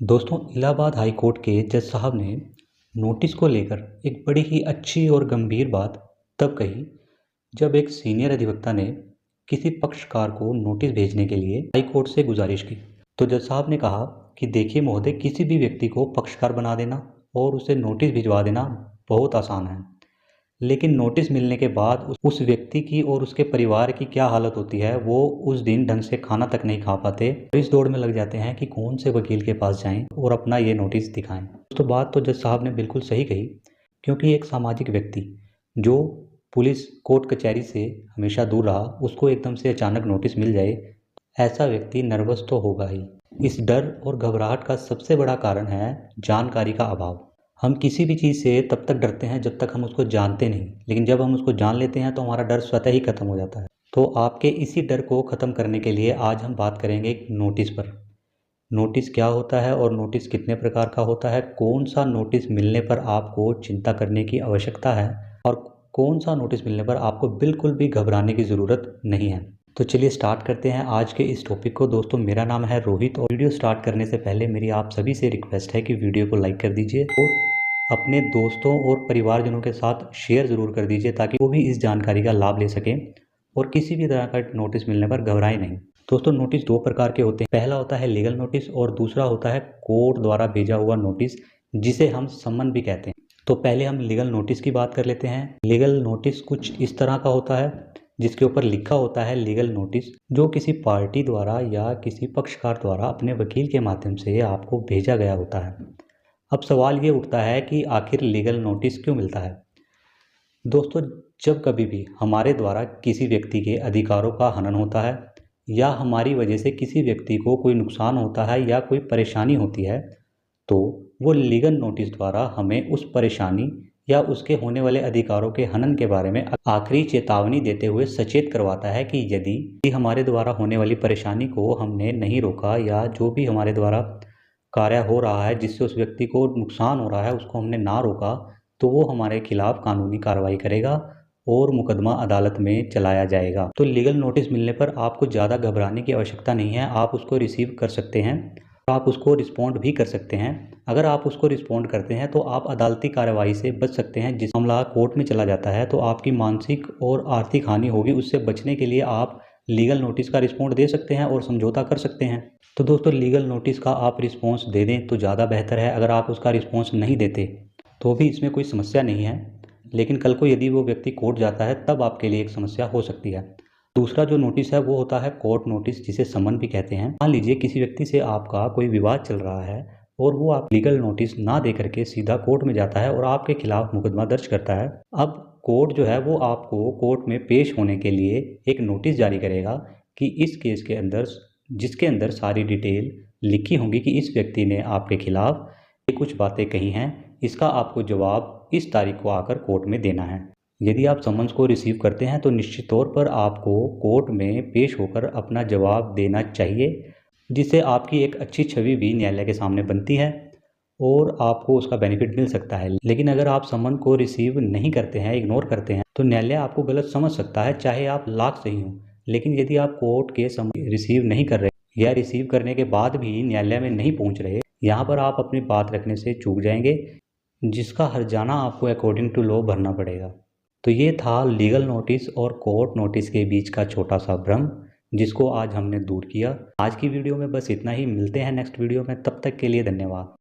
दोस्तों, Allahabad high court के जज साहब ने नोटिस को लेकर एक बड़ी ही अच्छी और गंभीर बात तब कही जब एक सीनियर अधिवक्ता ने किसी पक्षकार को नोटिस भेजने के लिए हाई कोर्ट से गुजारिश की। तो जज साहब ने कहा कि देखिए महोदय, किसी भी व्यक्ति को पक्षकार बना देना और उसे नोटिस भिजवा देना बहुत आसान है, लेकिन नोटिस मिलने के बाद उस व्यक्ति की और उसके परिवार की क्या हालत होती है, वो उस दिन ढंग से खाना तक नहीं खा पाते और इस दौड़ में लग जाते हैं कि कौन से वकील के पास जाएं और अपना ये नोटिस दिखाएं। तो बात तो जज साहब ने बिल्कुल सही कही, क्योंकि एक सामाजिक व्यक्ति जो पुलिस कोर्ट कचहरी से हमेशा दूर रहा, उसको एकदम से अचानक नोटिस मिल जाए, ऐसा व्यक्ति नर्वस तो होगा ही। इस डर और घबराहट का सबसे बड़ा कारण है जानकारी का अभाव। हम किसी भी चीज़ से तब तक डरते हैं जब तक हम उसको जानते नहीं, लेकिन जब हम उसको जान लेते हैं तो हमारा डर स्वतः ही खत्म हो जाता है। तो आपके इसी डर को ख़त्म करने के लिए आज हम बात करेंगे एक नोटिस पर। नोटिस क्या होता है और नोटिस कितने प्रकार का होता है, कौन सा नोटिस मिलने पर आपको चिंता करने की आवश्यकता है और कौन सा नोटिस मिलने पर आपको बिल्कुल भी घबराने की ज़रूरत नहीं है। तो चलिए स्टार्ट करते हैं आज के इस टॉपिक को। दोस्तों, मेरा नाम है रोहित और वीडियो स्टार्ट करने से पहले मेरी आप सभी से रिक्वेस्ट है कि वीडियो को लाइक कर दीजिए और अपने दोस्तों और परिवारजनों के साथ शेयर ज़रूर कर दीजिए ताकि वो भी इस जानकारी का लाभ ले सकें और किसी भी तरह का नोटिस मिलने पर घबराएं नहीं। दोस्तों, नोटिस दो प्रकार के होते हैं। पहला होता है लीगल नोटिस और दूसरा होता है कोर्ट द्वारा भेजा हुआ नोटिस, जिसे हम सम्मन भी कहते हैं। तो पहले हम लीगल नोटिस की बात कर लेते हैं। लीगल नोटिस कुछ इस तरह का होता है जिसके ऊपर लिखा होता है लीगल नोटिस, जो किसी पार्टी द्वारा या किसी पक्षकार द्वारा अपने वकील के माध्यम से आपको भेजा गया होता है। अब सवाल ये उठता है कि आखिर लीगल नोटिस क्यों मिलता है। दोस्तों, जब कभी भी हमारे द्वारा किसी व्यक्ति के अधिकारों का हनन होता है या हमारी वजह से किसी व्यक्ति को कोई नुकसान होता है या कोई परेशानी होती है, तो वो लीगल नोटिस द्वारा हमें उस परेशानी या उसके होने वाले अधिकारों के हनन के बारे में आखिरी चेतावनी देते हुए सचेत करवाता है कि यदि हमारे द्वारा होने वाली परेशानी को हमने नहीं रोका या जो भी हमारे द्वारा कार्य हो रहा है जिससे उस व्यक्ति को नुकसान हो रहा है उसको हमने ना रोका, तो वो हमारे खिलाफ कानूनी कार्रवाई करेगा और मुकदमा अदालत में चलाया जाएगा। तो लीगल नोटिस मिलने पर आपको ज़्यादा घबराने की आवश्यकता नहीं है। आप उसको रिसीव कर सकते हैं, आप उसको रिस्पॉन्ड भी कर सकते हैं। अगर आप उसको रिस्पॉन्ड करते हैं तो आप अदालती कार्रवाई से बच सकते हैं। जिस मामला कोर्ट में चला जाता है तो आपकी मानसिक और आर्थिक हानि होगी, उससे बचने के लिए आप लीगल नोटिस का रिस्पॉन्ड दे सकते हैं और समझौता कर सकते हैं। तो दोस्तों, लीगल नोटिस का आप रिस्पॉन्स दे दें तो ज़्यादा बेहतर है। अगर आप उसका रिस्पॉन्स नहीं देते तो भी इसमें कोई समस्या नहीं है, लेकिन कल को यदि वो व्यक्ति कोर्ट जाता है तब आपके लिए एक समस्या हो सकती है। दूसरा जो नोटिस है वो होता है कोर्ट नोटिस, जिसे समन भी कहते हैं। मान लीजिए किसी व्यक्ति से आपका कोई विवाद चल रहा है और वो आप लीगल नोटिस ना दे करके सीधा कोर्ट में जाता है और आपके खिलाफ मुकदमा दर्ज करता है। अब कोर्ट जो है वो आपको कोर्ट में पेश होने के लिए एक नोटिस जारी करेगा कि इस केस के अंदर, जिसके अंदर सारी डिटेल लिखी होंगी कि इस व्यक्ति ने आपके खिलाफ ये कुछ बातें कही हैं, इसका आपको जवाब इस तारीख को आकर कोर्ट में देना है। यदि आप समन्स को रिसीव करते हैं तो निश्चित तौर पर आपको कोर्ट में पेश होकर अपना जवाब देना चाहिए, जिससे आपकी एक अच्छी छवि भी न्यायालय के सामने बनती है और आपको उसका बेनिफिट मिल सकता है। लेकिन अगर आप समन को रिसीव नहीं करते हैं, इग्नोर करते हैं, तो न्यायालय आपको गलत समझ सकता है, चाहे आप लाख सही हों। लेकिन यदि आप कोर्ट के समन रिसीव नहीं कर रहे या रिसीव करने के बाद भी न्यायालय में नहीं पहुंच रहे, यहाँ पर आप अपनी बात रखने से चूक जाएंगे, जिसका हर्जाना आपको अकॉर्डिंग टू लॉ भरना पड़ेगा। तो ये था लीगल नोटिस और कोर्ट नोटिस के बीच का छोटा सा भ्रम, जिसको आज हमने दूर किया। आज की वीडियो में बस इतना ही। मिलते हैं नेक्स्ट वीडियो में, तब तक के लिए धन्यवाद।